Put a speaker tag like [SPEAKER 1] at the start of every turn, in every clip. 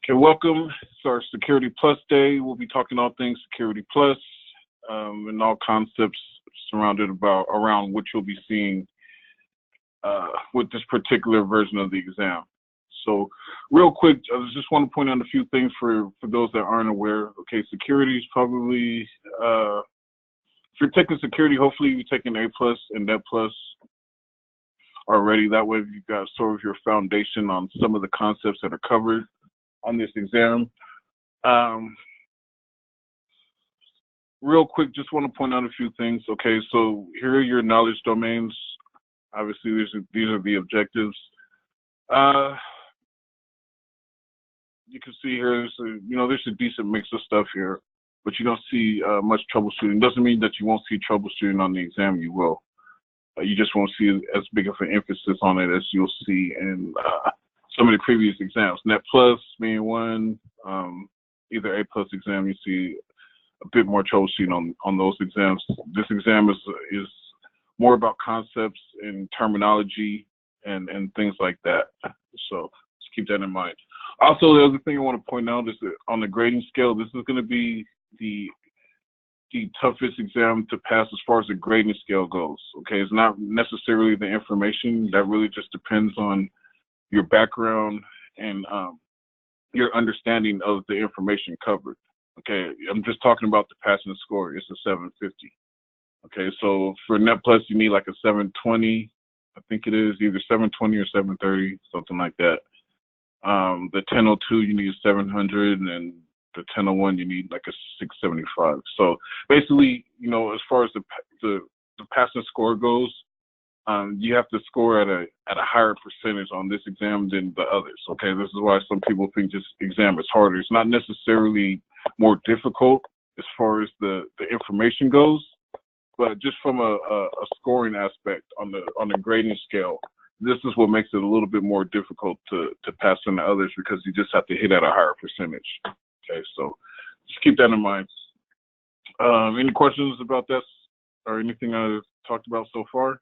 [SPEAKER 1] Okay, welcome. It's our Security Plus Day. We'll be talking all things Security Plus and all concepts surrounded around what you'll be seeing with this particular version of the exam. So, real quick, I just want to point out a few things for those that aren't aware. Okay, security is probably if you're taking security, hopefully you're taking A plus and Net plus already. That way, you've got sort of your foundation on some of the concepts that are covered on this exam. Real quick, just want to point out a few things. Okay, so here are your knowledge domains. Obviously, these are the objectives. You can see here, there's a decent mix of stuff here, but you don't see much troubleshooting. Doesn't mean that you won't see troubleshooting on the exam. You will. You just won't see as big of an emphasis on it as you'll see in some of the previous exams. Net plus being one, either A plus exam, you see a bit more troubleshooting on those exams. This exam is more about concepts and terminology and things like that. So just keep that in mind. Also, the other thing I want to point out is that on the grading scale, this is going to be the toughest exam to pass as far as the grading scale goes. Okay, it's not necessarily the information. That really just depends on your background and your understanding of the information covered. Okay, I'm just talking about the passing score. It's a 750. Okay, so for Net Plus, you need like a 720. I think it is either 720 or 730, something like that. The 1002, you need 700, and the 1001, you need like a 675. So basically, as far as the passing score goes, you have to score at a higher percentage on this exam than the others. Okay, this is why some people think this exam is harder. It's not necessarily more difficult as far as the information goes, but just from a scoring aspect on the grading scale, this is what makes it a little bit more difficult to pass than the others, because you just have to hit at a higher percentage. Okay, so just keep that in mind. Any questions about this or anything I've talked about so far?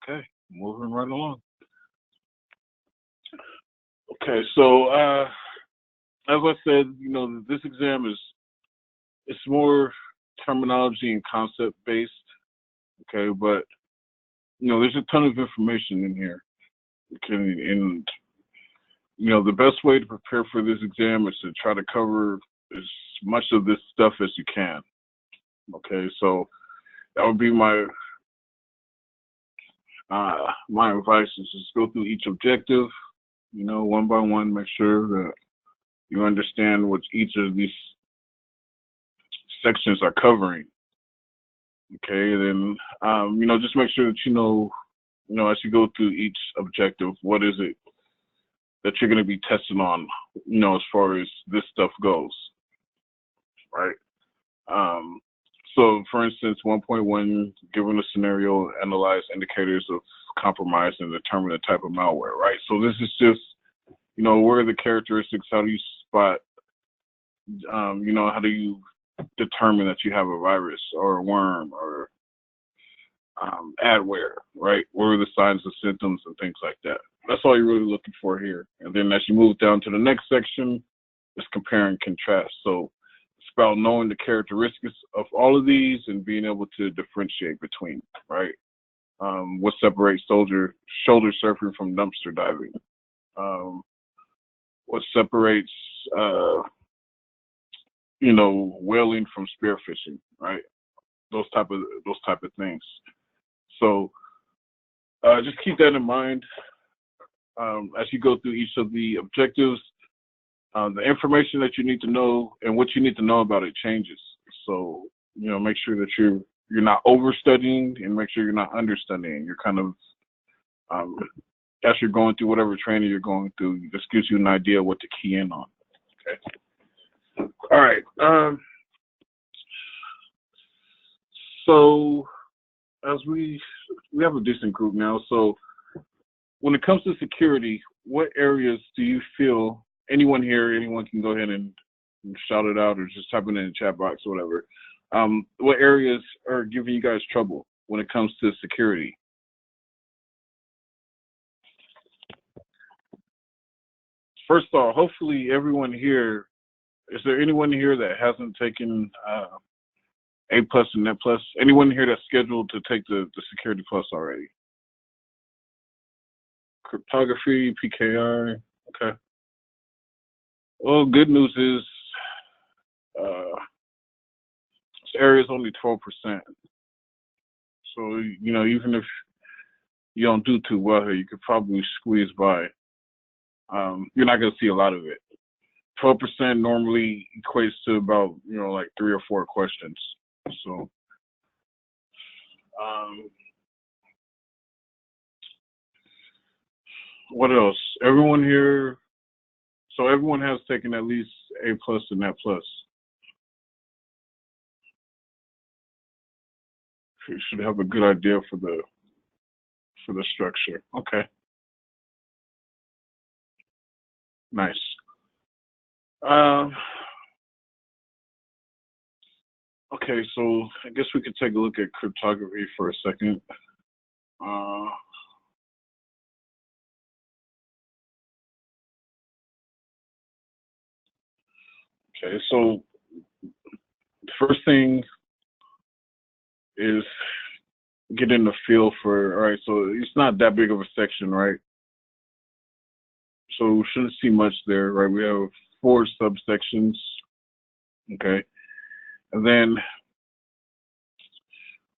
[SPEAKER 1] Okay, moving right along. Okay, so as I said, this exam it's more terminology and concept based. Okay, but there's a ton of information in here. Okay, and the best way to prepare for this exam is to try to cover as much of this stuff as you can. Okay, so that would be my advice, is just go through each objective, one by one, make sure that you understand what each of these sections are covering. Okay, then just make sure that as you go through each objective, what is it that you're going to be testing on, as far as this stuff goes, right? So, for instance, 1.1, given a scenario, analyze indicators of compromise and determine the type of malware, right? So this is just, what are the characteristics? How do you spot, how do you determine that you have a virus or a worm or adware, right? What are the signs and symptoms and things like that? That's all you're really looking for here. And then as you move down to the next section, it's compare and contrast. So it's about knowing the characteristics of all of these and being able to differentiate between, right? What separates shoulder surfing from dumpster diving? What separates, whaling from spearfishing, right? Those type of things. So just keep that in mind as you go through each of the objectives. The information that you need to know and what you need to know about it changes. So make sure that you're not overstudying, and make sure you're not understudying. You're kind of as you're going through whatever training you're going through, this gives you an idea what to key in on. Okay. All right. So as we have a decent group now, so when it comes to security, what areas do you feel, anyone can go ahead and shout it out or just type it in the chat box or whatever. What areas are giving you guys trouble when it comes to security? first of all, hopefully everyone here, is there anyone here that hasn't taken A plus and Net plus? Anyone here that's scheduled to take the Security Plus already? Cryptography, PKI, okay. Well, good news is this area is only 12%. So, even if you don't do too well here, you could probably squeeze by. You're not going to see a lot of it. 12% normally equates to about, like 3 or 4 questions. So, what else? Everyone here, so everyone has taken at least A plus and Net plus. You should have a good idea for the structure. Okay. Nice. Okay, so I guess we could take a look at cryptography for a second. Okay, so the first thing is getting the feel for, all right, so it's not that big of a section, right? So we shouldn't see much there, right? We have 4 subsections, okay? And then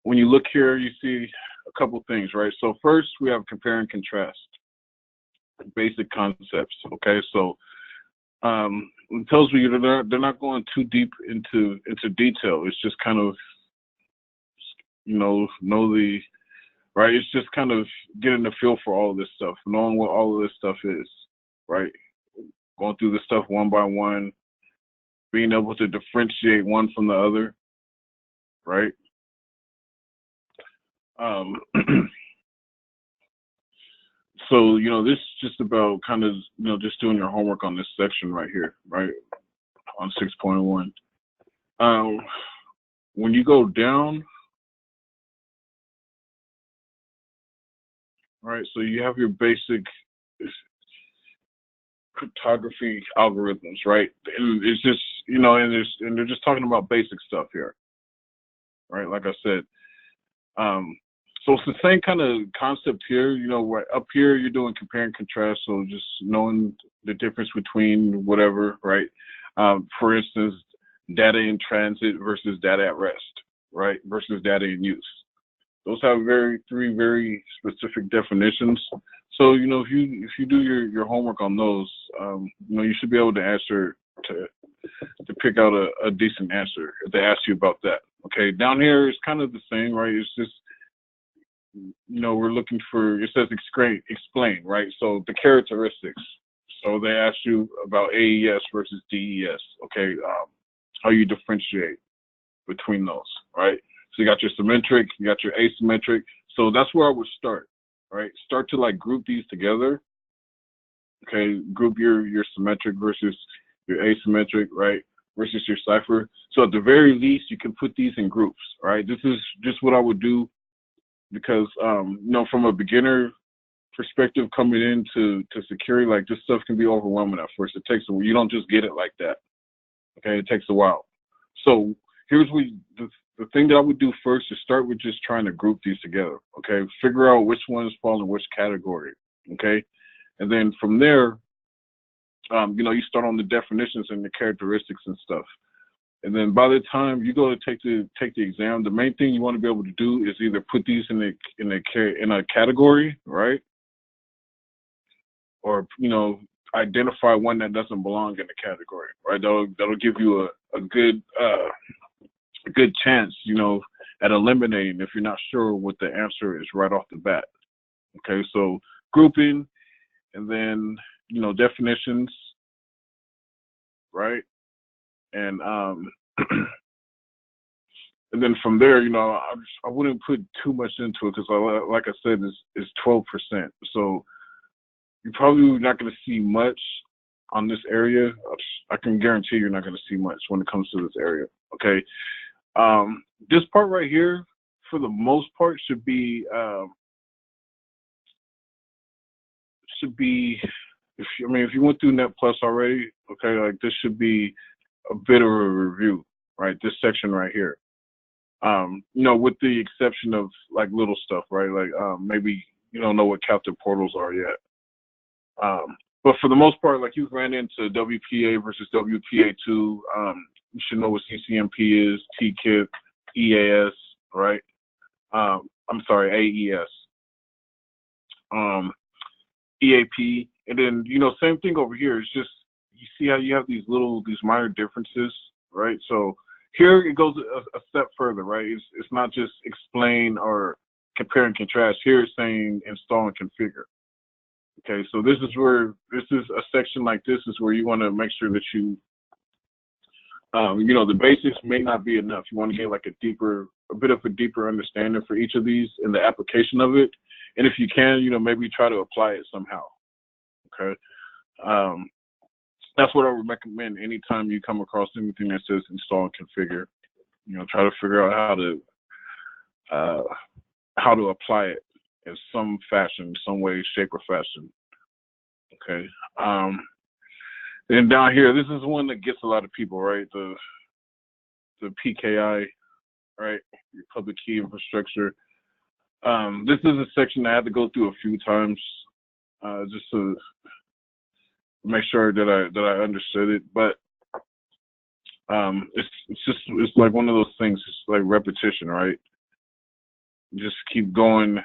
[SPEAKER 1] when you look here, you see a couple things, right? So first, we have compare and contrast, basic concepts, okay? So it tells me they're not going too deep into detail. It's just kind of, know the, right? It's just kind of getting the feel for all of this stuff, knowing what all of this stuff is, right? Going through the stuff one by one, being able to differentiate one from the other, right? So, this is just about kind of, just doing your homework on this section right here, right? On 6.1. When you go down, right, so you have your basic cryptography algorithms, right? And it's just, and they're just talking about basic stuff here, right? Like I said, so it's the same kind of concept here. Right up here, you're doing compare and contrast. So just knowing the difference between whatever, right? For instance, data in transit versus data at rest, right? Versus data in use. Those have 3 very specific definitions. So, if you do your homework on those, you should be able to answer to pick out a decent answer if they ask you about that. Okay, down here it's kind of the same, right? It's just, we're looking for, it says explain, right? So the characteristics. So they ask you about AES versus DES, okay? How you differentiate between those, right? So you got your symmetric, you got your asymmetric. So that's where I would start, right? Start to group these together, okay? Group your symmetric versus your asymmetric, right? Versus your cipher. So at the very least, you can put these in groups, right? This is just what I would do because, from a beginner perspective coming into security, this stuff can be overwhelming at first. You don't just get it like that, okay? It takes a while. So here's the thing that I would do first is start with just trying to group these together, okay? Figure out which ones fall in which category, okay? And then from there, you start on the definitions and the characteristics and stuff. And then by the time you go to take the exam, the main thing you want to be able to do is either put these in a category, right? Or, identify one that doesn't belong in the category, right? That'll give you a good chance, at eliminating if you're not sure what the answer is right off the bat. Okay, so grouping, and then definitions, right? And and then from there, I wouldn't put too much into it because, like I said, it's 12%. So you're probably not going to see much on this area. I can guarantee you're not going to see much when it comes to this area. Okay. This part right here, for the most part, should be if you went through Net Plus already, okay, like this should be a bit of a review, right? This section right here. With the exception of like little stuff, right? Like maybe you don't know what captive portals are yet. But for the most part, like you've ran into WPA versus WPA2. You should know what CCMP is, TKIP, EAS, right? I'm sorry, AES, EAP, and then same thing over here. It's just you see how you have these minor differences, right? So here it goes a step further, right? It's not just explain or compare and contrast. Here it's saying install and configure. Okay, so this is a section like this is where you want to make sure that you, the basics may not be enough. You want to get like a bit of a deeper understanding for each of these and the application of it. And if you can, maybe try to apply it somehow. Okay. That's what I would recommend anytime you come across anything that says install and configure. Try to figure out how to apply it in some fashion, some way, shape, or fashion. Okay. Then down here, this is one that gets a lot of people, right? The PKI, right? Your public key infrastructure. This is a section I had to go through a few times just to make sure that I understood it. But it's like one of those things. It's like repetition, right? Just keep going.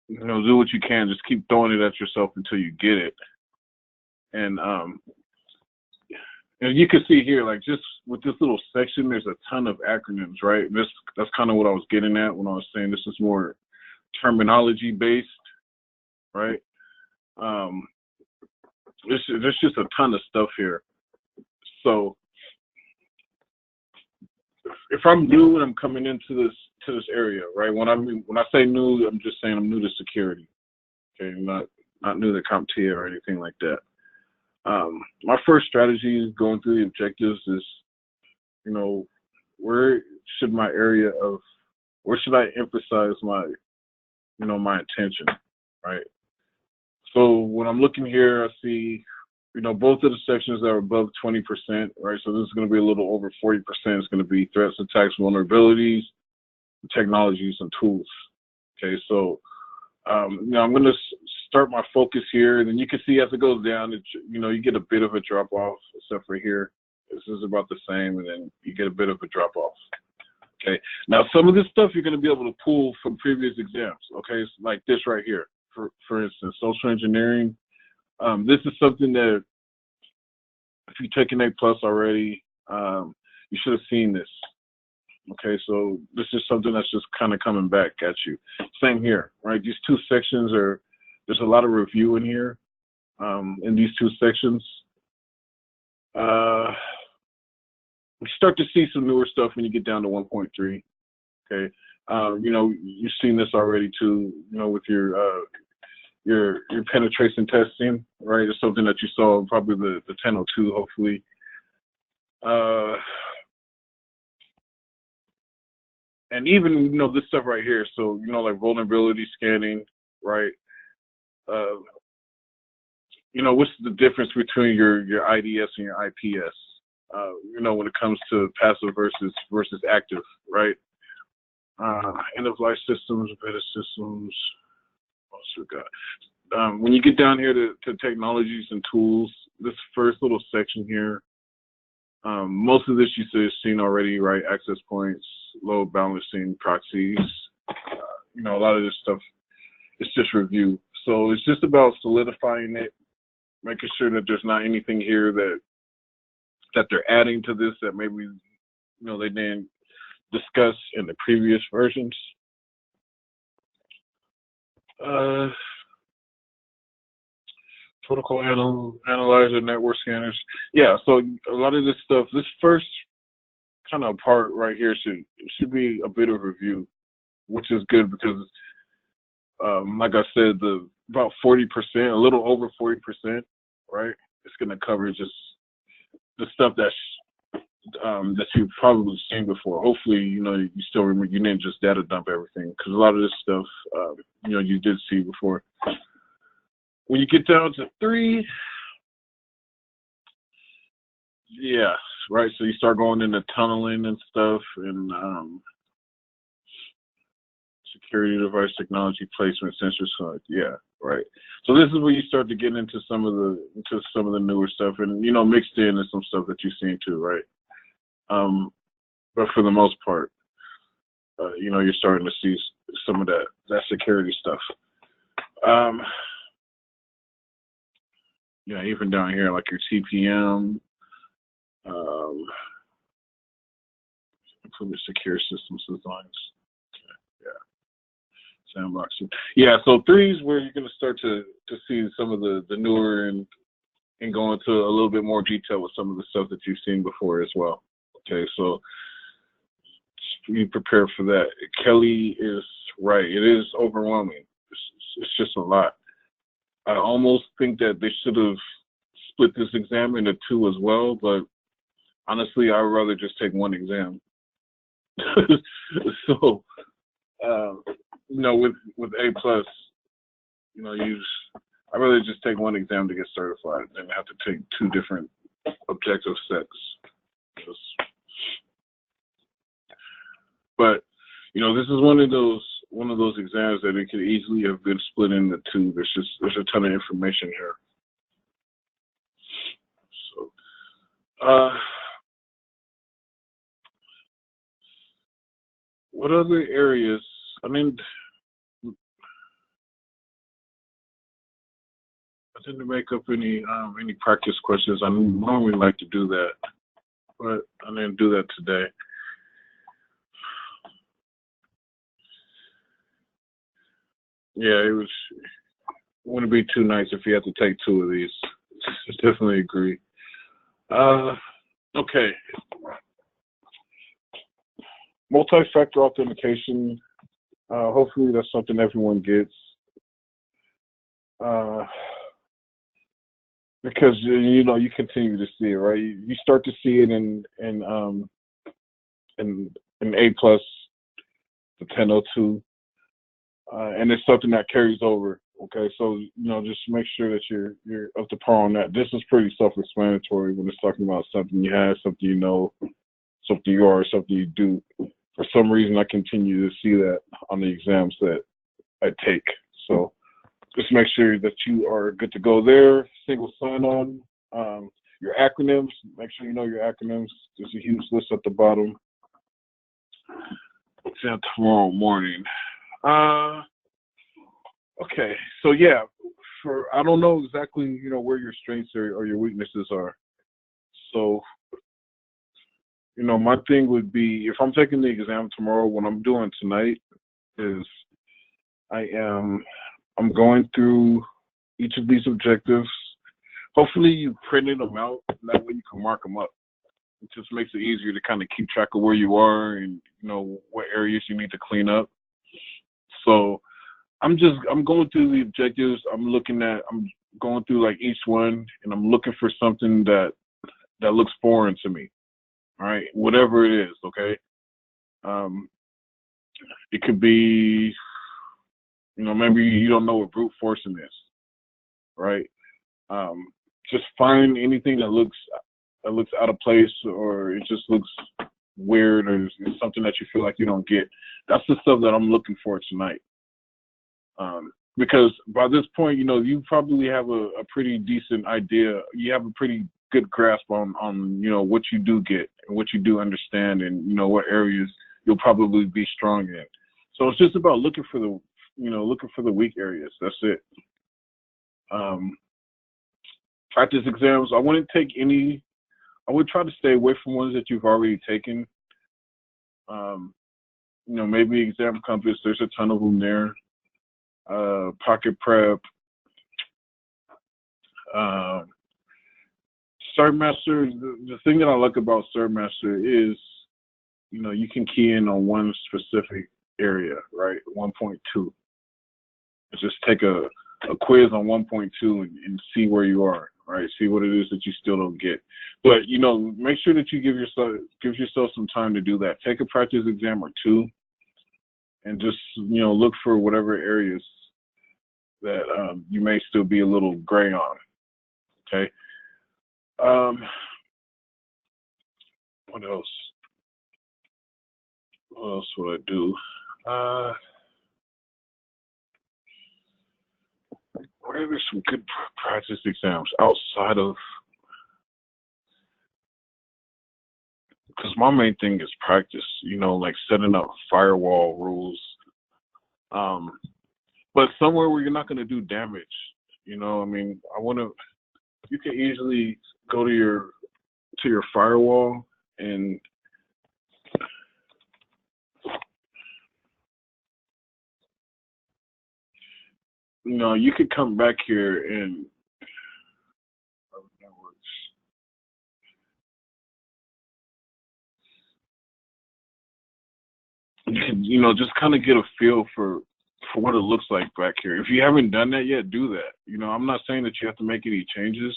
[SPEAKER 1] Do what you can. Just keep throwing it at yourself until you get it. And you can see here, like just with this little section, there's a ton of acronyms, right? That's kind of what I was getting at when I was saying this is more terminology based, right? There's just a ton of stuff here. So if I'm new and I'm coming into this area, right? When I say new, I'm just saying I'm new to security. Okay, not new to CompTIA or anything like that. My first strategy is going through the objectives is, where should I emphasize my attention, right? So when I'm looking here, I see, both of the sections that are above 20%, right? So this is going to be a little over 40%. It's going to be threats, attacks, vulnerabilities, technologies, and tools. Okay, so I'm going to start my focus here, and then you can see as it goes down, you get a bit of a drop off, except for here. This is about the same, and then you get a bit of a drop off. Okay, now some of this stuff you're going to be able to pull from previous exams. Okay, it's like this right here, for instance, social engineering. This is something that if you've taken A+ already, you should have seen this. Okay, so this is something that's just kind of coming back at you. Same here, right? These two sections there's a lot of review in here, in these two sections. You start to see some newer stuff when you get down to 1.3. Okay, you've seen this already too. With your penetration testing, right? It's something that you saw in probably the 1002, hopefully. And even, this stuff right here. So, like vulnerability scanning, right? What's the difference between your IDS and your IPS? When it comes to passive versus active, right? End of life systems, beta systems. What else we got? When you get down here to technologies and tools, this first little section here, most of this you've seen already, right? Access points, load balancing, proxies. A lot of this stuff, it's just review. So it's just about solidifying it, making sure that there's not anything here that they're adding to this that maybe they didn't discuss in the previous versions. Protocol analyzer, network scanners. Yeah, so a lot of this stuff, this first kind of part right here should be a bit of review, which is good because, like I said, about 40%, a little over 40%, right? It's going to cover just the stuff that you've probably seen before. Hopefully, you still remember. You didn't just data dump everything because a lot of this stuff, you did see before. when you get down to 3, yeah, right. So you start going into tunneling and stuff, and security device technology placement sensors. So yeah, right. So this is where you start to get into some of the newer stuff, and mixed in is some stuff that you've seen too, right? But for the most part, you're starting to see some of that security stuff. Yeah, even down here, like your TPM, implement secure systems designs. Yeah, sandbox. Yeah, so 3 is where you're going to start to see some of the newer and go into a little bit more detail with some of the stuff that you've seen before as well. Okay, so be prepared for that. Kelly is right. It is overwhelming. It's just a lot. I almost think that they should have split this exam into 2 as well, but honestly, I'd rather just take 1 exam. So, with A plus, I'd rather just take 1 exam to get certified than have to take 2 different objective sets. But this is one of those exams that it could easily have been split into 2. There's a ton of information here. So, what other areas? I didn't make up any practice questions. I normally like to do that, but I didn't do that today. Yeah, it wouldn't be too nice if you had to take 2 of these. I definitely agree. Okay. Multi-factor authentication. Hopefully that's something everyone gets. Because you continue to see it, right? You start to see it in A plus, the 1002, and it's something that carries over. Okay, so just make sure that you're up to par on that. This is pretty self-explanatory when it's talking about something you have, something you know, something you are, something you do. For some reason, I continue to see that on the exams that I take. So just make sure that you are good to go there. Single sign-on. Your acronyms. Make sure you know your acronyms. There's a huge list at the bottom. Exam tomorrow morning. Okay, so yeah, I don't know exactly where your strengths or your weaknesses are. So my thing would be, if I'm taking the exam tomorrow, what I'm doing tonight is I'm going through each of these objectives. Hopefully you printed them out, and that way you can mark them up. It just makes it easier to kind of keep track of where you are and what areas you need to clean up. So I'm going through the objectives. I'm going through like each one, and I'm looking for something that looks foreign to me. All right, whatever it is, okay. It could be, maybe you don't know what brute forcing is, right? Just find anything that looks out of place, or it just looks weird, or it's something that you feel like you don't get. That's the stuff that I'm looking for tonight. Because by this point, you probably have a pretty decent idea. You have a pretty good grasp on what you do get and what you do understand, and what areas you'll probably be strong in. So it's just about looking for the weak areas. That's it. Practice exams. I wouldn't take any. I would try to stay away from ones that you've already taken. Maybe Exam Compass. There's a ton of them there. Pocket Prep. CertMaster, the thing that I like about CertMaster is, you can key in on one specific area, right? 1.2. Just take a quiz on 1.2 and see where you are, right? See what it is that you still don't get. But, make sure that you give yourself some time to do that. Take a practice exam or 2 and just, look for whatever areas that you may still be a little gray on. Okay. Um, what else? What else would I do? Where are there some good practice exams outside of? Because my main thing is practice. Like setting up firewall rules. But somewhere where you're not going to do damage. I mean, you can easily go to your firewall and you could come back here and you can just kind of get a feel for what it looks like back here. If you haven't done that yet, do that. I'm not saying that you have to make any changes,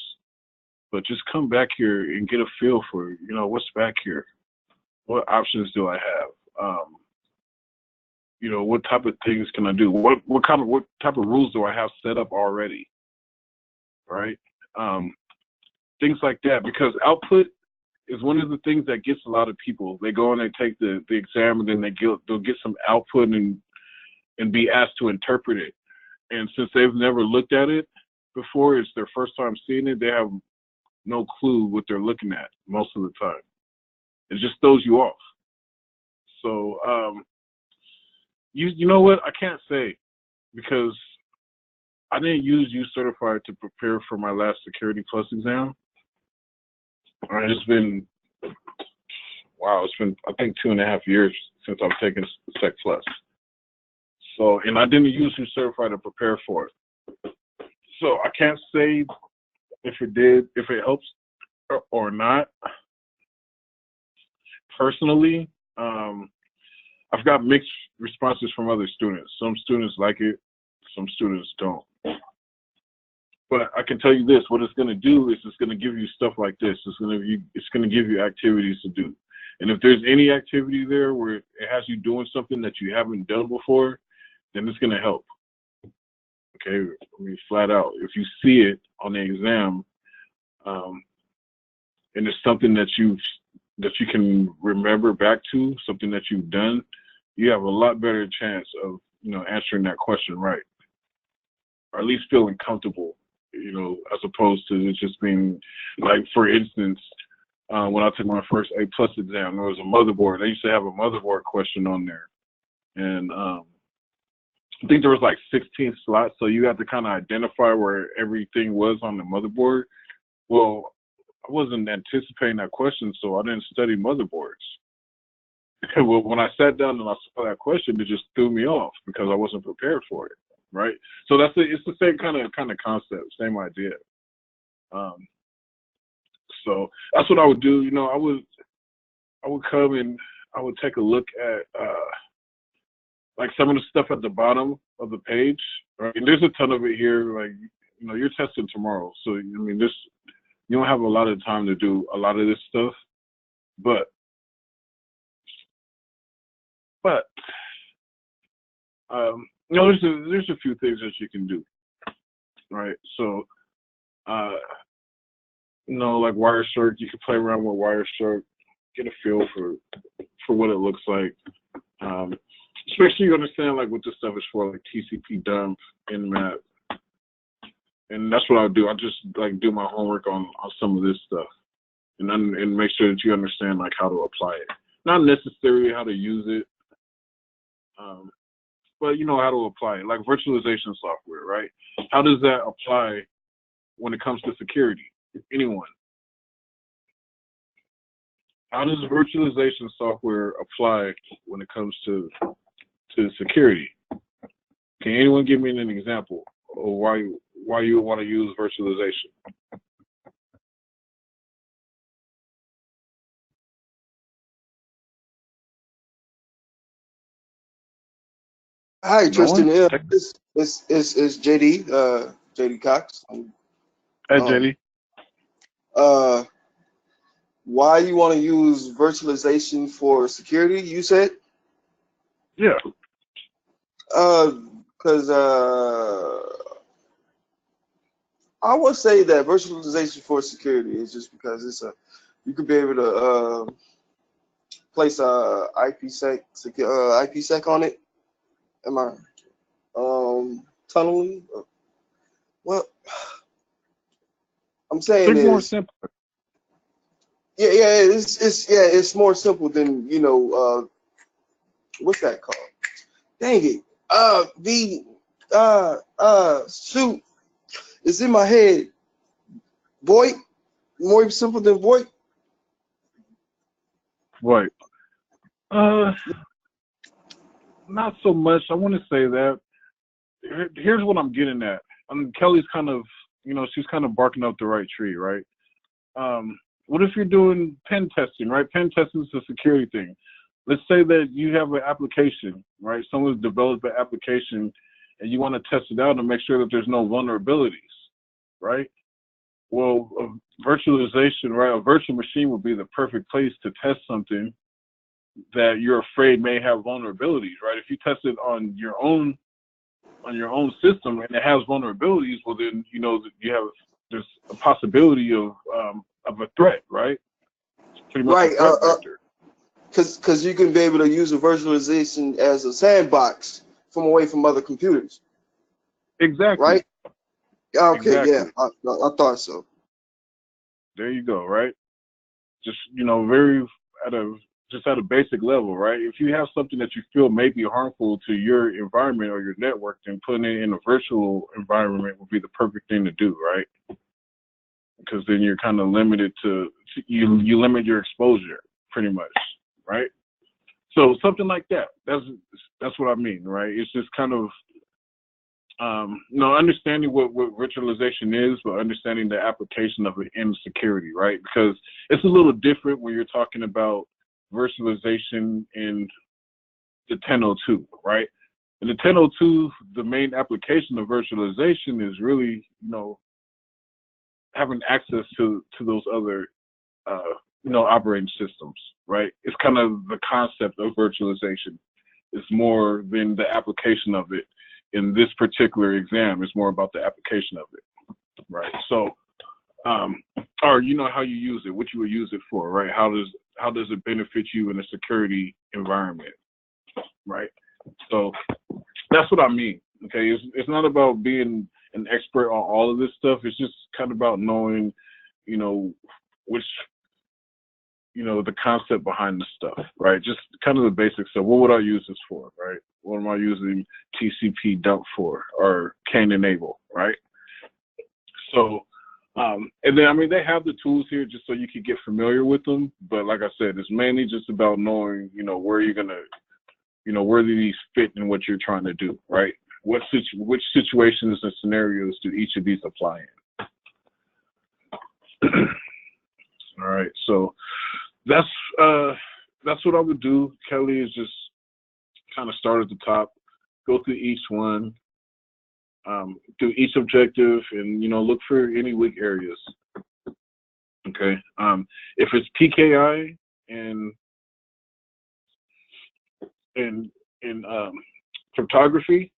[SPEAKER 1] but just come back here and get a feel for what's back here. What options do I have? What type of things can I do? What type of rules do I have set up already? Right? Things like that, because output is one of the things that gets a lot of people. They go and they take the exam, and then they'll get some output and be asked to interpret it. And since they've never looked at it before, it's their first time seeing it, they have no clue what they're looking at most of the time. It just throws you off. So you know what? I can't say, because I didn't use U Certified to prepare for my last Security Plus exam. It's been I think 2.5 years since I've taken Sec Plus. So, and I didn't use U Certified to prepare for it. So I can't say if it helps or not. Personally, I've got mixed responses from other students. Some students like it, some students don't. But I can tell you this: what it's going to do is it's going to give you stuff like this. It's going to give you activities to do. And if there's any activity there where it has you doing something that you haven't done before, then it's going to help. Okay, I mean, flat out. If you see it on the exam, and it's something that you can remember back to, something that you've done, you have a lot better chance of answering that question right, or at least feeling comfortable. As opposed to it just being like, for instance, when I took my first A+ exam, there was a motherboard. They used to have a motherboard question on there, and I think there was like 16 slots, so you had to kind of identify where everything was on the motherboard. Well, I wasn't anticipating that question, so I didn't study motherboards. Well, when I sat down and I saw that question, it just threw me off because I wasn't prepared for it. Right, so it's the same kind of concept, same idea. So that's what I would do. I would come and I would take a look at like some of the stuff at the bottom of the page. Right, and there's a ton of it here. Like you're testing tomorrow, so I mean you don't have a lot of time to do a lot of this stuff, but there's a few things that you can do, right? So, like Wireshark, you can play around with Wireshark, get a feel for what it looks like. Especially you understand like what this stuff is for, like TCP dump, Nmap, and that's what I'll do. I just like do my homework on some of this stuff, and make sure that you understand like how to apply it. Not necessarily how to use it. But how to apply it, like virtualization software, right? How does that apply when it comes to security? Anyone? How does virtualization software apply when it comes to security? Can anyone give me an example of why you would want to use virtualization?
[SPEAKER 2] Hi,
[SPEAKER 1] No
[SPEAKER 2] Tristan.
[SPEAKER 1] one?
[SPEAKER 2] Yeah, it's JD. JD Cox.
[SPEAKER 1] Hey,
[SPEAKER 2] Um,
[SPEAKER 1] JD.
[SPEAKER 2] uh, why you want to use virtualization for security? You said.
[SPEAKER 1] Yeah.
[SPEAKER 2] Because I would say that virtualization for security is just because you could be able to place a IPsec on it. Am I tunneling? Well, I'm saying
[SPEAKER 1] Think more
[SPEAKER 2] is
[SPEAKER 1] simple.
[SPEAKER 2] it's more simple than what's that called? Dang it. Shoot. It's in my head. VoIP, more simple than VoIP.
[SPEAKER 1] Right. Not so much. I want to say that. Here's what I'm getting at. Kelly's kind of, she's kind of barking up the right tree, right? What if you're doing pen testing, right? Pen testing is a security thing. Let's say that you have an application, right? Someone's developed an application and you want to test it out and make sure that there's no vulnerabilities, right? Well, virtualization, right? A virtual machine would be the perfect place to test something that you're afraid may have vulnerabilities, right? If you test it on your own system and it has vulnerabilities, well then you know that there's a possibility of a threat, right? It's pretty much
[SPEAKER 2] Right.
[SPEAKER 1] a threat vector.
[SPEAKER 2] Because you can be able to use a virtualization as a sandbox from away from other computers.
[SPEAKER 1] Exactly.
[SPEAKER 2] Right. Okay.
[SPEAKER 1] Exactly.
[SPEAKER 2] Yeah. I thought so.
[SPEAKER 1] There you go. Right. Just very at a basic level, right? If you have something that you feel may be harmful to your environment or your network, then putting it in a virtual environment would be the perfect thing to do, right? Because then you're kind of limited to you limit your exposure pretty much, right? So something like that. That's what I mean, right? It's just kind of understanding what virtualization is, but understanding the application of it in security, right? Because it's a little different when you're talking about virtualization in the 1002, right? In the 1002, the main application of virtualization is really, having access to those other, operating systems, right? It's kind of the concept of virtualization. It's more than the application of it. In this particular exam, it's more about the application of it, right? So, or how you use it, what you would use it for, right? How does it benefit you in a security environment, right? So that's what I mean. Okay, it's not about being an expert on all of this stuff. It's just kind of about knowing, which, the concept behind the stuff, right? Just kind of the basic stuff. What would I use this for, right? What am I using TCP dump for, or can enable, right? So, and then, they have the tools here just so you can get familiar with them. But like I said, it's mainly just about knowing, where you're going to, where these fit in what you're trying to do, right? Which situations and scenarios do each of these apply in? All right, so that's what I would do. Kelly is just kind of start at the top, go through each one, do each objective, and look for any weak areas. Okay, if it's PKI and cryptography,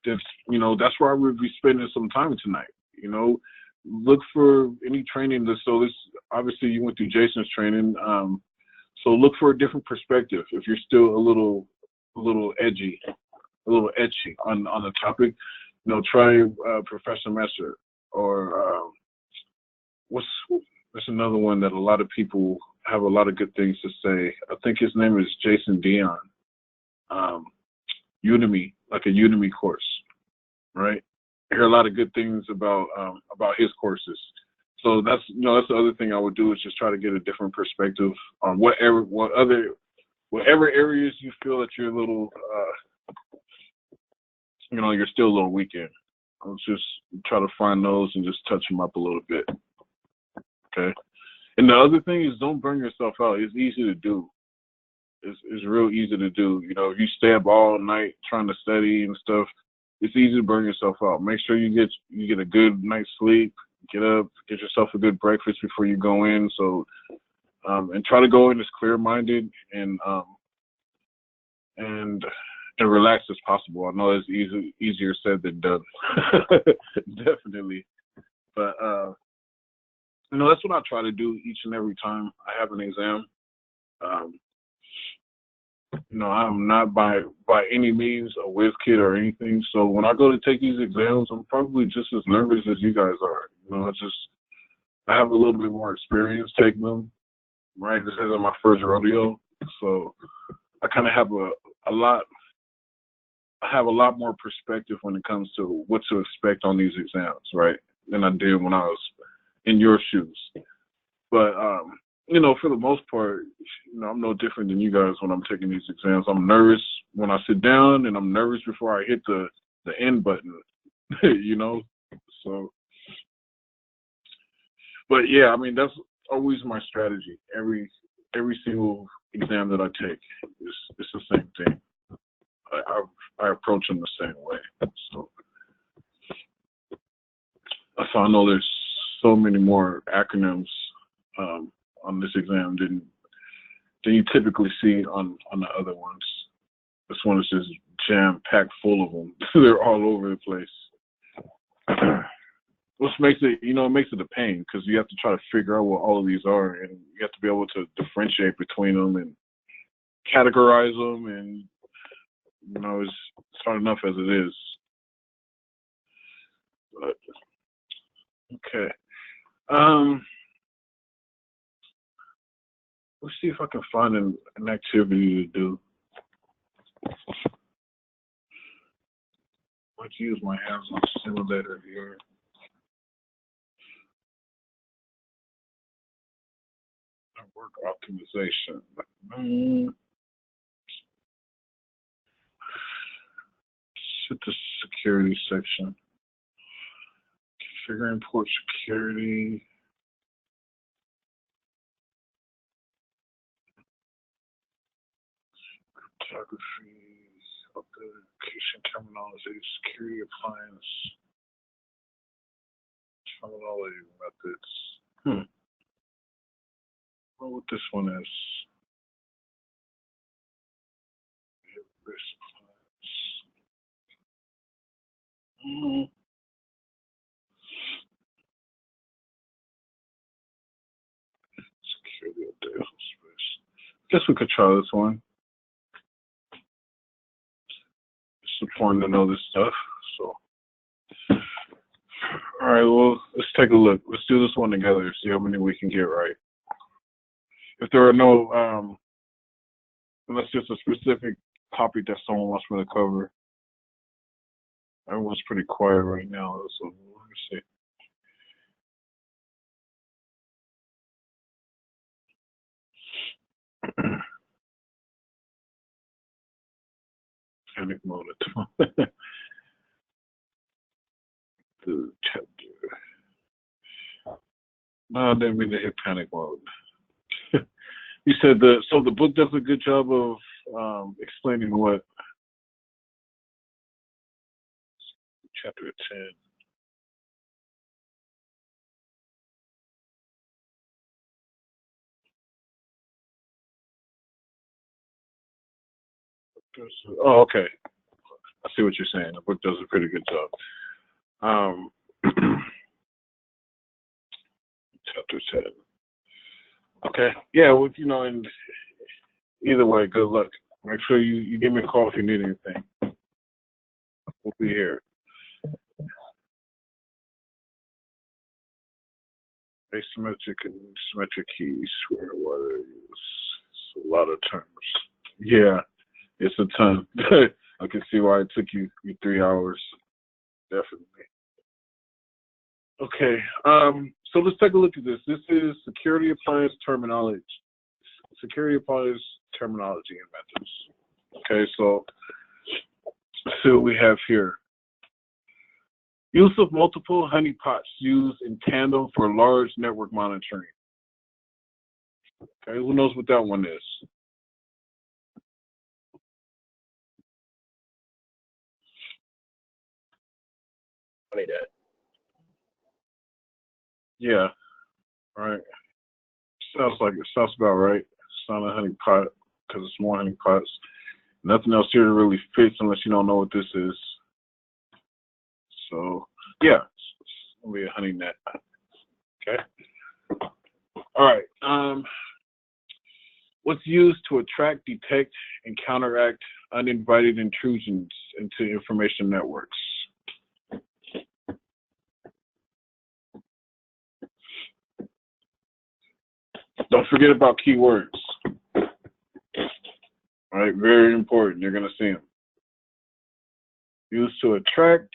[SPEAKER 1] that's where I would be spending some time tonight. Look for any training. So this obviously you went through Jason's training. So look for a different perspective. If you're still a little edgy on the topic, try Professor Messer or there's another one that a lot of people have a lot of good things to say. I think his name is Jason Dion. Udemy, like a Udemy course, right? I hear a lot of good things about his courses. So that's that's the other thing I would do, is just try to get a different perspective on whatever areas you feel that you're a little you're still a little weak in. I'll just try to find those and just touch them up a little bit. Okay. And the other thing is, don't burn yourself out. It's easy to do. It's real easy to do. If you stay up all night trying to study and stuff, it's easy to burn yourself out. Make sure you get a good night's sleep. Get up, get yourself a good breakfast before you go in. So, and try to go in as clear-minded and relaxed as possible. I know it's easier said than done. Definitely. But you know, that's what I try to do each and every time I have an exam. Um, you know, I'm not by any means a whiz kid or anything. So when I go to take these exams, I'm probably just as nervous as you guys are. You know, it's just I have a little bit more experience taking them. Right, this isn't my first rodeo, so I kind of have a lot. I have a lot more perspective when it comes to what to expect on these exams, right, than I did when I was in your shoes. But you know, for the most part, you know, I'm no different than you guys when I'm taking these exams. I'm nervous when I sit down, and I'm nervous before I hit the end button. You know, so. But yeah, I mean that's always my strategy. Every single exam that I take is it's the same thing. I approach them the same way. So I know there's so many more acronyms on this exam than you typically see on the other ones. This one is just jam packed full of them. They're all over the place. Which makes it, you know, it makes it a pain because you have to try to figure out what all of these are, and you have to be able to differentiate between them and categorize them, and you know, it's hard enough as it is. But okay, let's see if I can find an activity to do. Let's use my hands-on simulator here. Network optimization. Hit the security section. Configuring port security. Cryptography. Authentication terminology. Security appliance. Terminology methods. I don't know what this one is. Security update space. Guess we could try this one. It's important to know this stuff. So, all right. Well, let's take a look. Let's do this one together. See how many we can get right. If there are no, unless there's a specific topic that someone wants me to cover. Everyone's pretty quiet right now, so let me see. Panic mode at the chapter. No, I didn't mean to hit panic mode. You said the book does a good job of explaining what chapter 10. Oh, okay. I see what you're saying. The book does a pretty good job. Chapter 10. Okay. Yeah, well, you know, and either way, good luck. Make sure you give me a call if you need anything. We'll be here. Asymmetric and symmetric keys. Where are it's a lot of terms. Yeah, it's a ton. I can see why it took you 3 hours. Definitely. Okay. So let's take a look at this. This is security appliance terminology. Security appliance terminology and methods. Okay, so let's see what we have here. Use of multiple honeypots used in tandem for large network monitoring. Okay, who knows what that one is?
[SPEAKER 3] Funny that.
[SPEAKER 1] Yeah, right. Sounds about right. It's not a honeypot because it's more honeypots. Nothing else here really fits unless you don't know what this is. So yeah, It'll be a honey net. Okay. All right. What's used to attract, detect, and counteract uninvited intrusions into information networks? Don't forget about keywords. All right, very important. You're going to see them. Used to attract,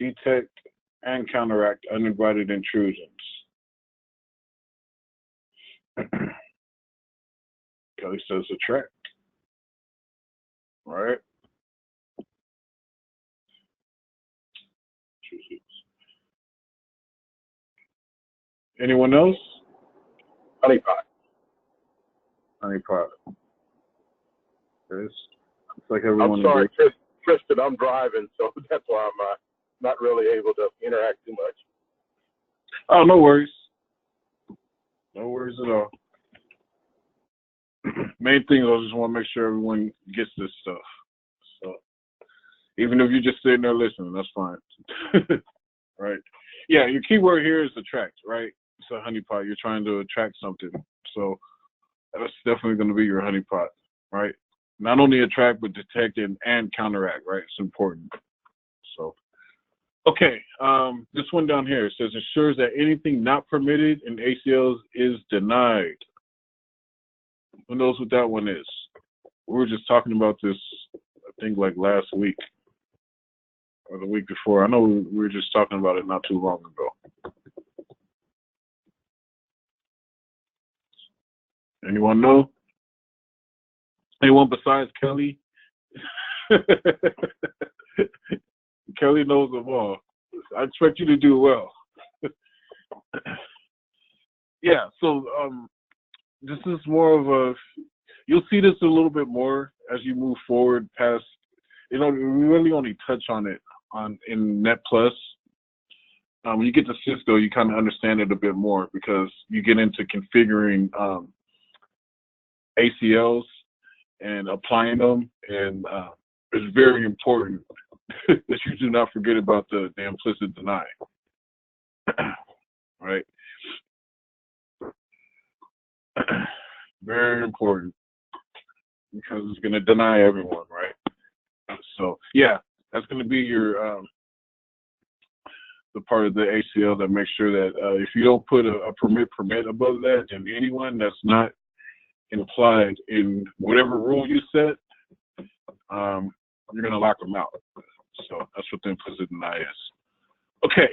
[SPEAKER 1] detect, and counteract uninvited intrusions. Kelly says attract. All right. Anyone else?
[SPEAKER 3] Honeypot.
[SPEAKER 1] Honeypot. It's like
[SPEAKER 3] I'm
[SPEAKER 1] everyone.
[SPEAKER 3] sorry, Tristan, I'm driving, so that's why I'm not really able to interact too much.
[SPEAKER 1] Oh, no worries. No worries at all. Main thing is I just want to make sure everyone gets this stuff. So even if you're just sitting there listening, that's fine. Right? Yeah, your keyword here is attract, right? It's a honeypot. You're trying to attract something. So that's definitely going to be your honeypot, right? Not only attract, but detect and counteract, right? It's important. So, okay, this one down here says ensures that anything not permitted in ACLs is denied. Who knows what that one is? We were just talking about this, I think, like last week or the week before. I know we were just talking about it not too long ago. Anyone know? Anyone besides Kelly? Kelly knows them all. I expect you to do well. Yeah, so this is more of a, you'll see this a little bit more as you move forward past, we really only touch on it in Net Plus. When you get to Cisco, you kind of understand it a bit more because you get into configuring ACLs and applying them, and it's very important that you do not forget about the implicit deny. Right? Very important because it's going to deny everyone, right? So yeah, that's going to be your the part of the ACL that makes sure that if you don't put a permit above that, then anyone that's not implied in whatever rule you set, you're going to lock them out. So that's what the implicit deny is. Okay.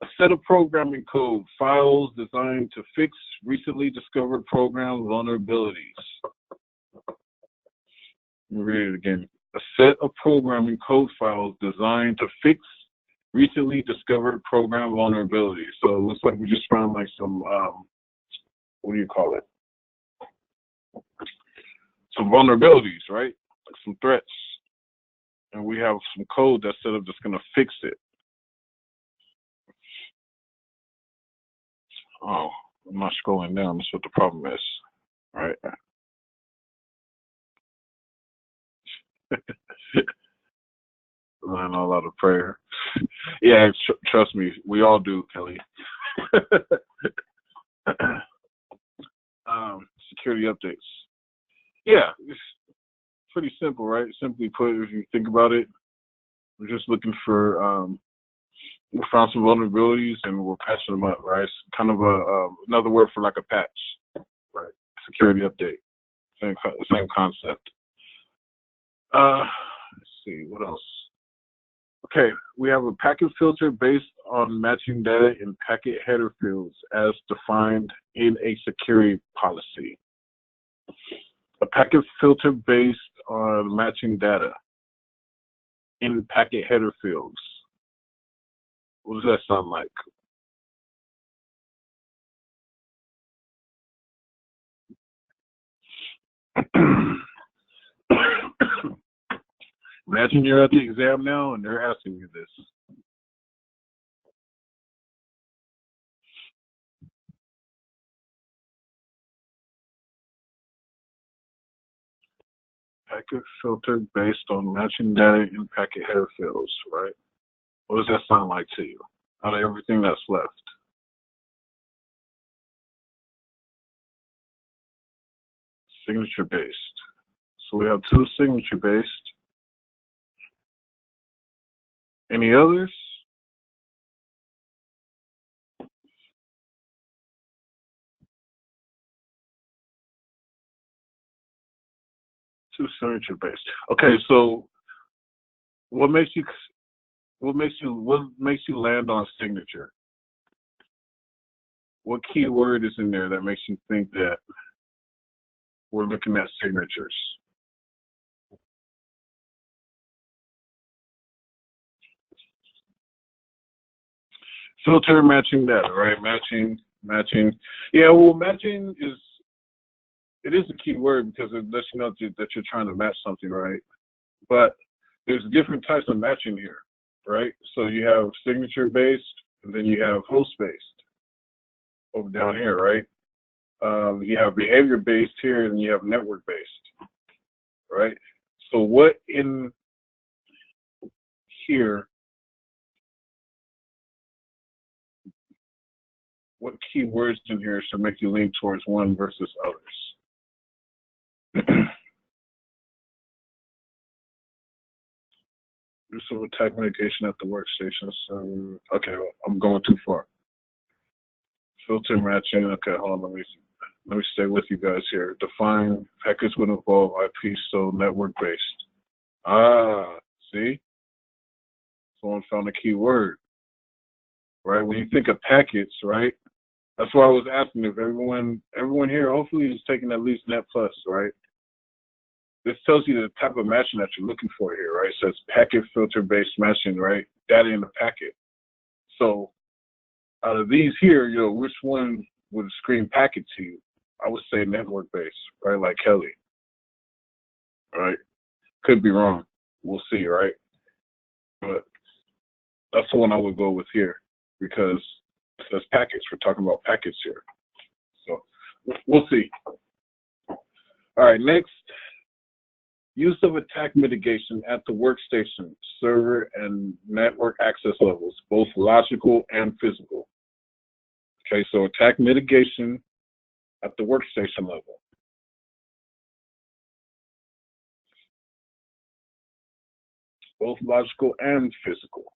[SPEAKER 1] A set of programming code files designed to fix recently discovered program vulnerabilities. Let me read it again. A set of programming code files designed to fix recently discovered program vulnerabilities. So it looks like we just found like some, what do you call it? Some vulnerabilities, right? Like some threats. And we have some code that's set up that's going to fix it. Oh, I'm not scrolling down. That's what the problem is. All right. I know a lot of prayer. Yeah, trust me, we all do, Kelly. Security updates. Yeah, it's pretty simple, right? Simply put, if you think about it, we're just looking for, we found some vulnerabilities and we're patching them up, right? It's kind of another word for like a patch, right? Security update, same concept. Let's see, what else? Okay, we have a packet filter based on matching data in packet header fields as defined in a security policy. A packet filter based on matching data in packet header fields. What does that sound like? Imagine you're at the exam now and they're asking you this. Packet filter based on matching data in packet header fields, right? What does that sound like to you? Out of everything that's left. Signature based. So we have two signature based. Any others? Two signature based. Okay, so what makes you land on signature? What key word is in there that makes you think that we're looking at signatures? Filter matching data, right? Matching. Yeah, well, matching is a key word because it lets you know that you're trying to match something, right? But there's different types of matching here, right? So you have signature based, and then you have host based over down here, right? You have behavior based here, and you have network based, right? So what in here? What keywords in here should make you lean towards one versus others? Use of attack mitigation at the workstation. So, okay, well, I'm going too far. Filter matching. Okay, hold on. Let me stay with you guys here. Define packets would involve IP, so network based. Ah, see? Someone found a key word, right? When you think of packets, right? That's why I was asking if everyone here hopefully is taking at least Net Plus, right? This tells you the type of matching that you're looking for here, right? It says packet filter based matching, right? Data in the packet. So out of these here, which one would scream packet to you? I would say network based, right? Like Kelly, right? Could be wrong. We'll see, right? But that's the one I would go with here because it says packets. We're talking about packets here. So we'll see. All right, next. Use of attack mitigation at the workstation, server, and network access levels, both logical and physical. Okay, so attack mitigation at the workstation level. Both logical and physical.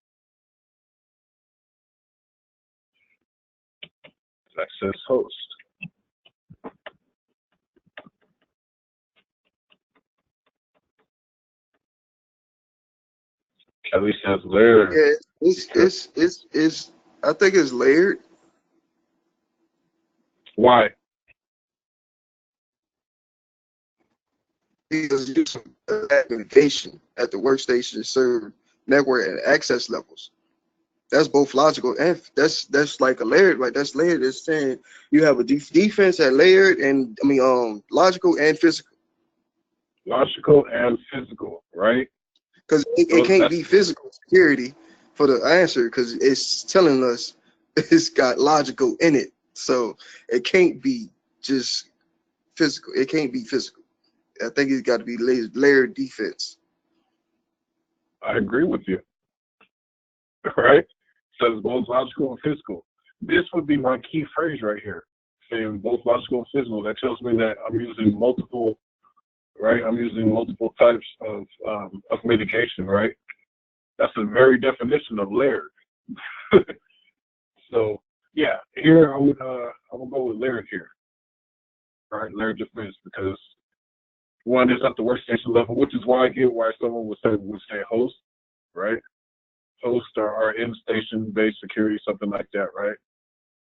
[SPEAKER 1] Access host. Kelly says layered.
[SPEAKER 2] Yeah, it's I think it's layered.
[SPEAKER 1] Why?
[SPEAKER 2] Because you do some application at the workstation, server, network, and access levels. That's both logical and that's like a layered, right? That's layered. It's saying you have a defense at layered and logical and physical.
[SPEAKER 1] Logical and physical, right?
[SPEAKER 2] Because it can't be physical security for the answer because it's telling us it's got logical in it. So it can't be just physical. It can't be physical. I think it's got to be layered defense.
[SPEAKER 1] I agree with you. Right? So it's both logical and physical. This would be my key phrase right here, saying both logical and physical. That tells me that I'm using multiple, right? I'm using multiple types of mitigation, right? That's the very definition of layered. So yeah, here I would go with layered here. All right, layered defense because one is at the workstation level, which is why I get why someone would say host, right? Host or in-station based security, something like that, right?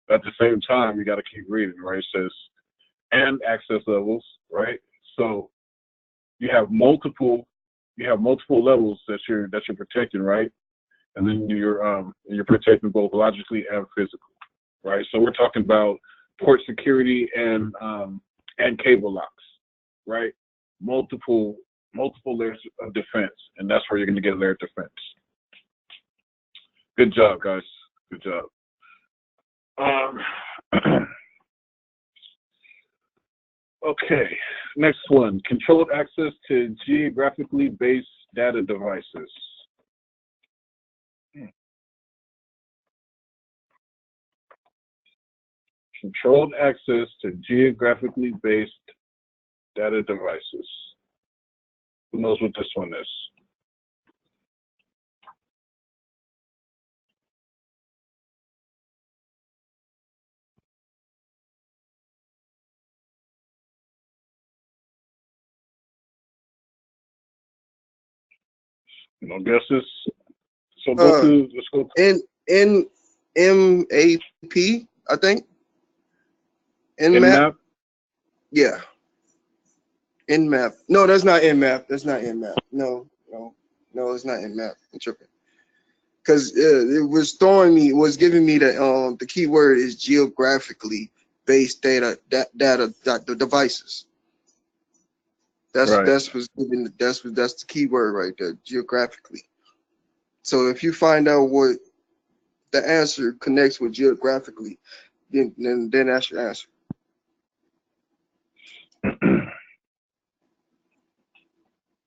[SPEAKER 1] But at the same time, you got to keep reading, right? It says and access levels, right? So you have multiple levels that you're protecting, right? And then you're protecting both logically and physically, right? So we're talking about port security and cable locks, right? Multiple layers of defense, and that's where you're going to get layered defense. Good job, guys. Good job. Okay, next one. Controlled access to geographically based data devices. Controlled access to geographically based data devices. Who knows what this one is? No guesses? So let's go.
[SPEAKER 2] NMAP, I think.
[SPEAKER 1] Nmap?
[SPEAKER 2] Yeah. Nmap. No, that's not Nmap. That's not Nmap. No, it's not Nmap. I'm tripping. Because it was giving me the keyword is geographically based data devices. That's the keyword right there, geographically. So if you find out what the answer connects with geographically, then that's your answer.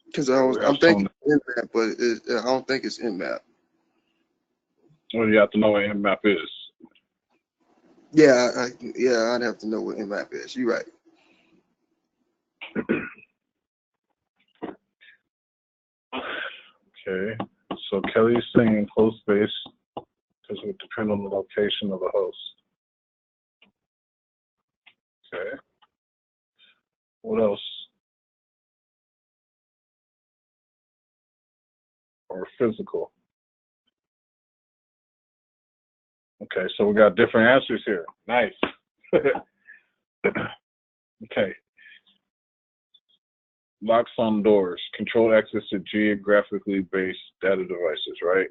[SPEAKER 2] Because I'm thinking Nmap, but I don't think it's Nmap.
[SPEAKER 1] Well, you have to know what Nmap is.
[SPEAKER 2] Yeah, I'd have to know what Nmap is. You're right.
[SPEAKER 1] Okay, so Kelly's saying host base because it would depend on the location of the host. Okay. What else? Or physical. Okay, so we got different answers here. Nice. Okay. Locks on doors, control access to geographically based data devices, right?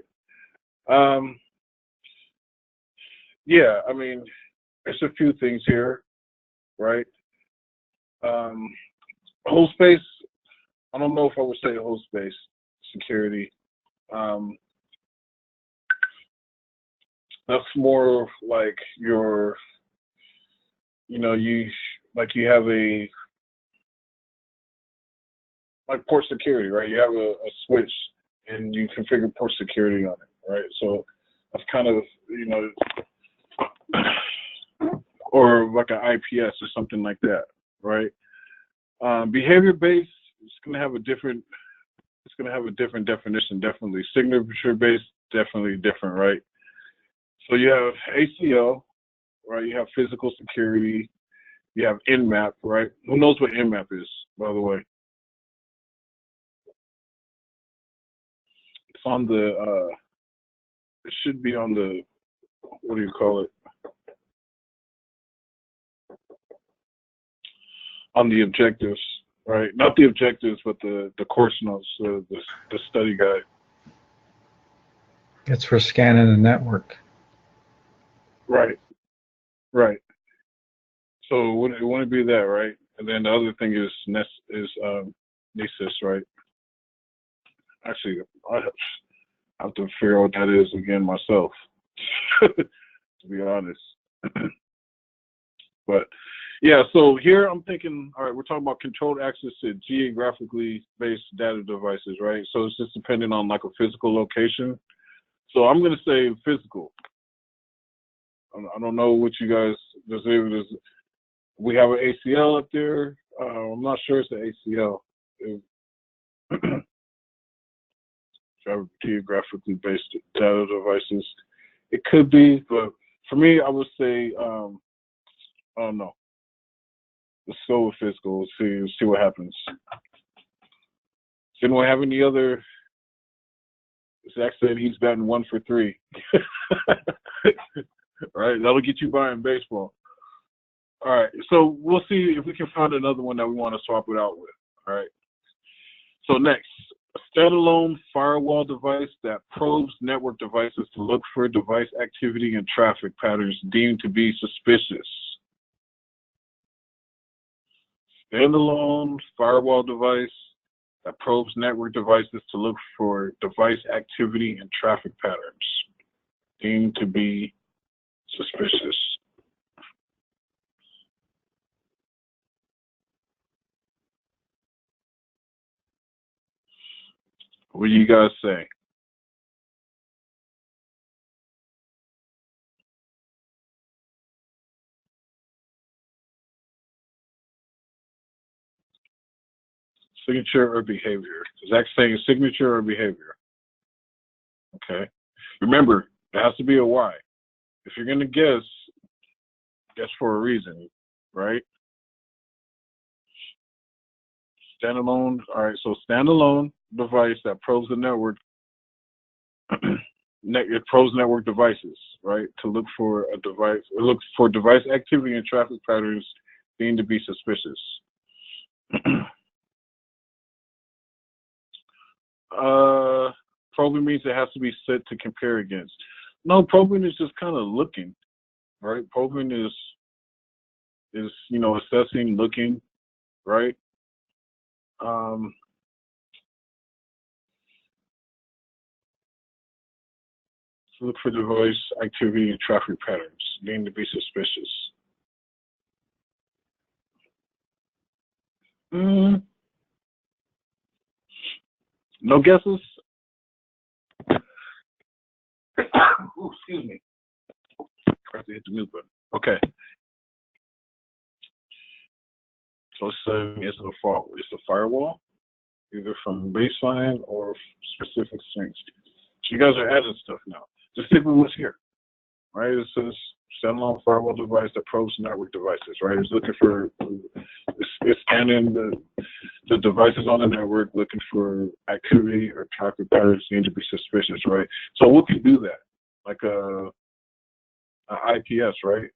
[SPEAKER 1] Yeah, I mean, there's a few things here, right? Host space, I don't know if I would say host space security. That's more like your, you have a, like port security, right? You have a switch and you configure port security on it, right? So that's kind of, or like an IPS or something like that, right? Behavior based, it's gonna have a different definition, definitely. Signature based, definitely different, right? So you have ACL, right? You have physical security, you have Nmap, right? Who knows what Nmap is, by the way? It's on the, it should be on the, what do you call it? On the objectives, right? Not the objectives, but the course notes, the study guide.
[SPEAKER 4] It's for scanning the network.
[SPEAKER 1] Right. So it wouldn't be that, right? And then the other thing is Nesys, right? Actually, I have to figure out what that is again myself, to be honest. But yeah, so here I'm thinking, all right, we're talking about controlled access to geographically based data devices, right? So it's just depending on like a physical location. So I'm gonna say physical. I don't know what you guys, we have an ACL up there. I'm not sure it's an ACL. Geographically based data devices. It could be, but for me, I would say, I don't know. Let's go with physical. See what happens. Does anyone have any other? Zach said he's batting 1 for 3. Right, that'll get you buying baseball. All right, so we'll see if we can find another one that we want to swap it out with. All right. So next, a standalone firewall device that probes network devices to look for device activity and traffic patterns deemed to be suspicious. Standalone firewall device that probes network devices to look for device activity and traffic patterns deemed to be suspicious. What do you guys say? Signature or behavior? Zach's saying signature or behavior. Okay. Remember, it has to be a why. If you're going to guess for a reason, right? Standalone. All right. So standalone device that probes the network. It probes network devices, right? To look for a device. It looks for device activity and traffic patterns deemed to be suspicious. Probing means it has to be set to compare against. No, probing is just kind of looking, right? Probing is assessing, looking, right? To look for device activity and traffic patterns deemed to be suspicious. No guesses? Ooh, excuse me. I have to hit the mute button. Okay. So it's a firewall, either from baseline or specific things. So you guys are adding stuff now. Just stick with what's here, right? It says standalone firewall device that probes network devices, right? It's looking for, it's scanning the devices on the network, looking for activity or traffic patterns need to be suspicious, right? So what can do that? Like a IPS, right?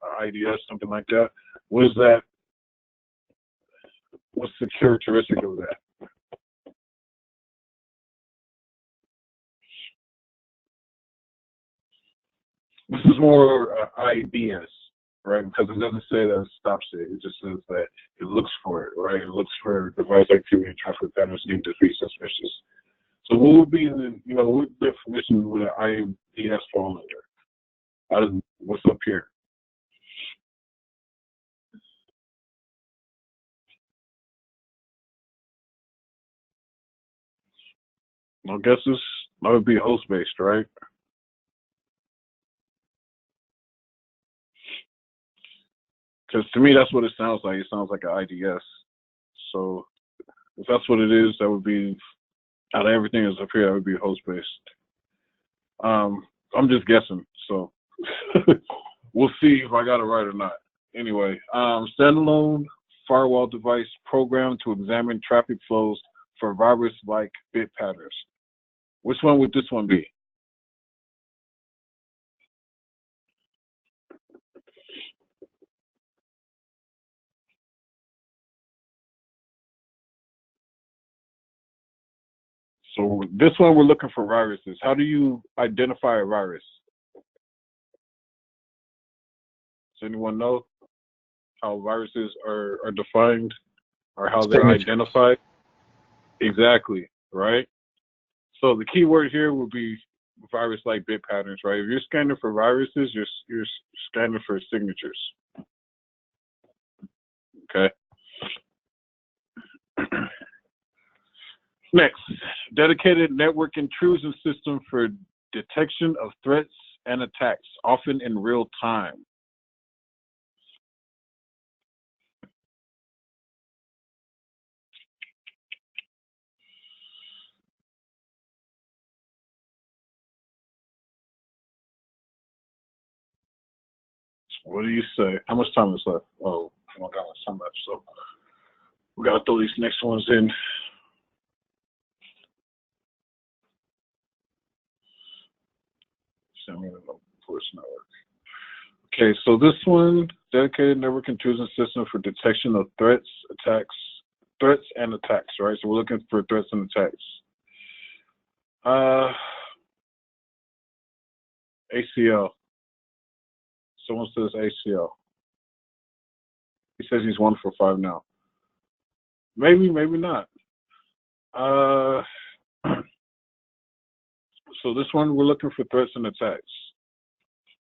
[SPEAKER 1] A IDS, something like that. What is that? What's the characteristic of that? This is more IDS, right? Because it doesn't say that it stops it. It just says that it looks for it, right? It looks for device activity and traffic patterns deemed to be suspicious. So what would be what definition would an IDS fall under? What's up here? No guesses? That would be host-based, right? Because to me, that's what it sounds like. It sounds like an IDS. So if that's what it is, that would be, out of everything that's up here, that would be host-based. I'm just guessing, so we'll see if I got it right or not. Anyway, standalone firewall device programmed to examine traffic flows for virus-like bit patterns. Which one would this one be? So this one, we're looking for viruses. How do you identify a virus? Does anyone know how viruses are defined or how they're identified? Exactly, right? So the key word here would be virus-like bit patterns, right? If you're scanning for viruses, you're scanning for signatures. Okay. Next, dedicated network intrusion system for detection of threats and attacks, often in real time. What do you say? How much time is left? Oh, I don't got much time left, so we gotta throw these next ones in. Network. Okay, so this one, dedicated network intrusion system for detection of threats and attacks, right? So we're looking for threats and attacks. ACL. Someone says ACL. He says he's 1 for 5 now. Maybe, maybe not. So this one, we're looking for threats and attacks,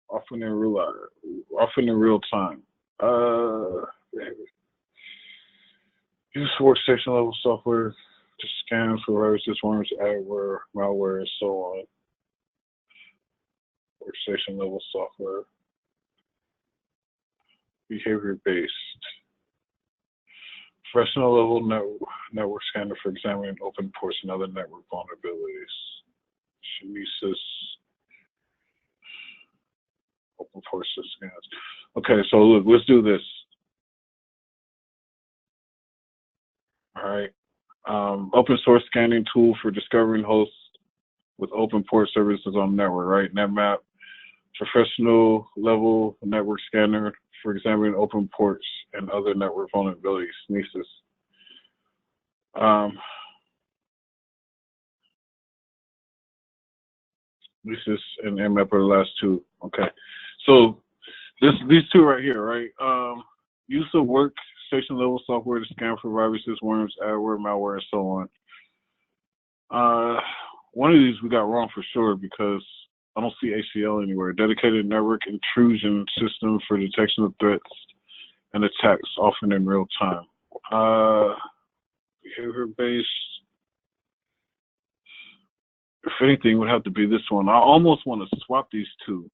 [SPEAKER 1] often in real time. Use workstation level software to scan for viruses, worms, adware, malware, and so on. Workstation level software. Behavior based. Professional level network scanner for examining open ports and other network vulnerabilities. Shanice's open port scans. Okay, so look, let's do this. All right. Open source scanning tool for discovering hosts with open port services on the network, right? NetMap. Professional level network scanner for examining open ports and other network vulnerabilities. Shanice's. This and MAP are the last two. Okay. So these two right here, right? Use of workstation level software to scan for viruses, worms, adware, malware, and so on. One of these we got wrong for sure because I don't see ACL anywhere. Dedicated network intrusion system for detection of threats and attacks, often in real time. Behavior-based. If anything, would have to be this one. I almost want to swap these two.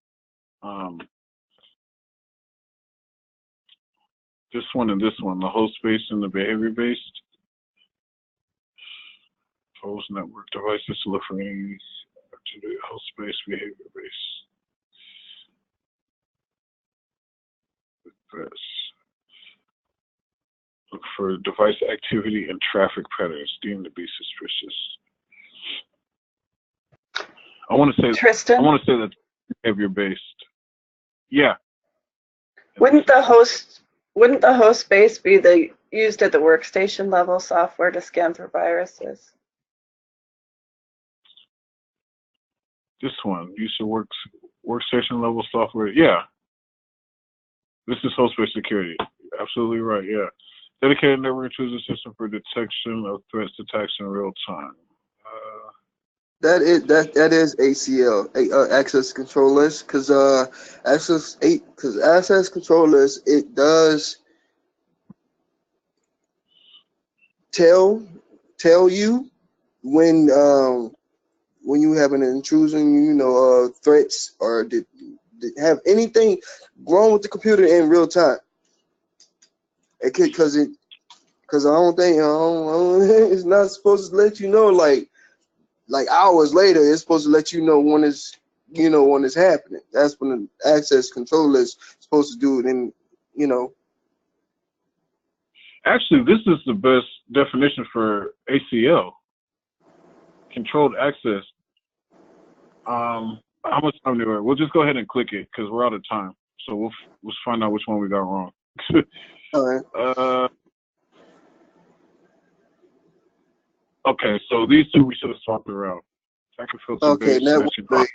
[SPEAKER 1] This one and this one, the host-based and the behavior-based. Host network devices to look for any to the host-based, behavior-based. Look for device activity and traffic patterns deemed to be suspicious. I want to say
[SPEAKER 5] Tristan?
[SPEAKER 1] I want to say that behavior-based. Yeah.
[SPEAKER 5] Wouldn't the host base be used at the workstation level software to scan for viruses?
[SPEAKER 1] This one, use of workstation level software. Yeah. This is host-based security. Absolutely right. Yeah. Dedicated network intrusion system for detection of threats attacks in real time.
[SPEAKER 2] That is ACL, access control list, because access control list, it does tell you when you have an intrusion, threats or did have anything wrong with the computer in real time. It could because I don't think it's not supposed to let you know like hours later. It's supposed to let you know when it's happening. That's when the access control is supposed to do it. And
[SPEAKER 1] Actually, this is the best definition for ACL. Controlled access. How much time do we? We'll just go ahead and click it because we're out of time. So we'll find out which one we got wrong.
[SPEAKER 2] all right.
[SPEAKER 1] Okay, so these two we should have swapped around. Second filter
[SPEAKER 2] Okay,
[SPEAKER 1] based
[SPEAKER 2] network
[SPEAKER 1] session.
[SPEAKER 2] based.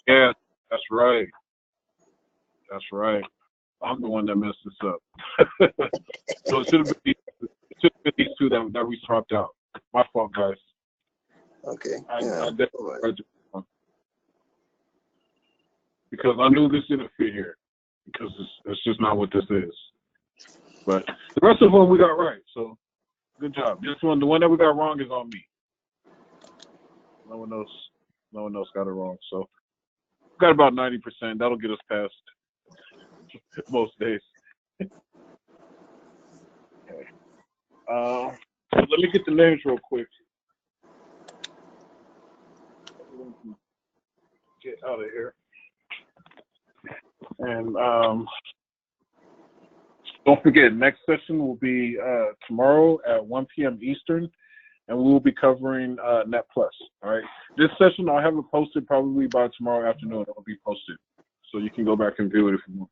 [SPEAKER 1] Yeah, that's right. That's right. I'm the one that messed this up. So it should have been these two that we swapped out. My fault, guys.
[SPEAKER 2] Okay.
[SPEAKER 1] I
[SPEAKER 2] Yeah.
[SPEAKER 1] definitely read this one. Because I knew this didn't fit here. Because it's just not what this is. But the rest of them we got right. So good job. This one, the one that we got wrong is on me. No one else got it wrong. So got about 90%. That'll get us past most days. Okay. So let me get the names real quick. Get out of here. And don't forget, next session will be tomorrow at 1 p.m. Eastern, and we will be covering Net Plus. All right. This session I'll have it posted probably by tomorrow afternoon. It'll be posted, so you can go back and view it if you want.